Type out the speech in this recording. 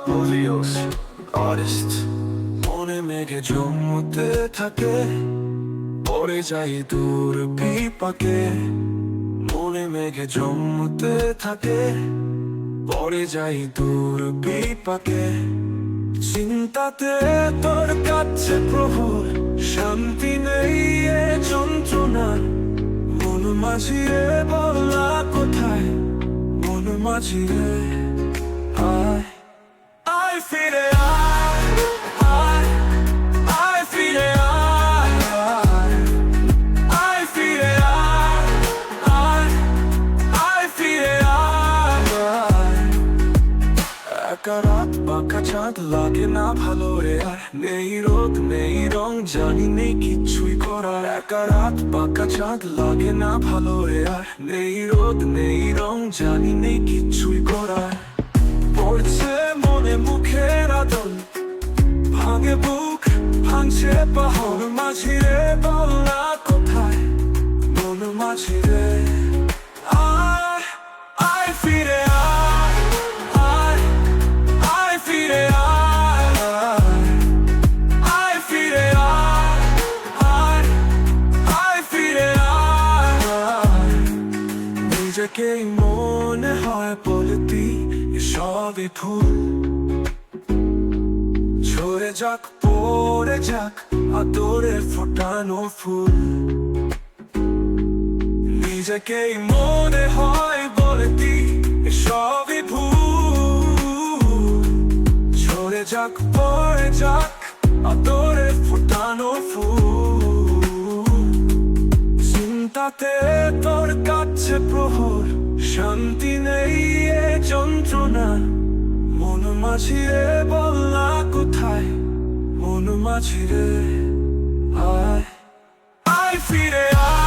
Helios, artist মনে মেঘে জমতে থাকে পড়ে যাই দূর বিপাকে মনে মেঘে জমতে থাকে পড়ে যাই দূর বিপাকে চিন্তাতে তোর কাছে প্রভুর শান্তি নেই এ যন্ত্রণার মন মাঝিরে বলা কোথায় মন মাঝিরে আয় আয় ফিরে আয় আয় আয় ফিরে আয় আয় ফিরে আয় আয় আয় ফিরে আয় একা রাত বাঁকা চাঁদ লাগে না ভালো রে আর নেই রোদ নেই রং জানি নেই কিছুই করার একা রাত বাঁকা চাঁদ লাগে না ভালো রে আর নেই রোদ নেই রং জানি নেই কিছুই করার পড়ছে মনে মুখের আদল ভাঙে বুক ভাঙছে পাহাড় মাঝিরে বলা কোথায় মন মাঝিরে আয় আয় ফিরে আয় আয় আয় ফিরে আয় আয় ফিরে আয় আয় আয় ফিরে আয় নিজেকেই মনে হয় বলতি সবই ভুল ঝরে যাক পড়ে যাক আদরের ফোটানো ফুল নিজেকেই মনে হয় বলতি সবই ভুল ঝরে যাক পড়ে যাক আদরের ফোটানো ফুল চিন্তাতে তোর কাছে প্রহর শান্তি নেই এ যন্ত্রণা মন মাঝিরে বললা কোথায় মন মাঝিরে আয় আয় ফিরে আয়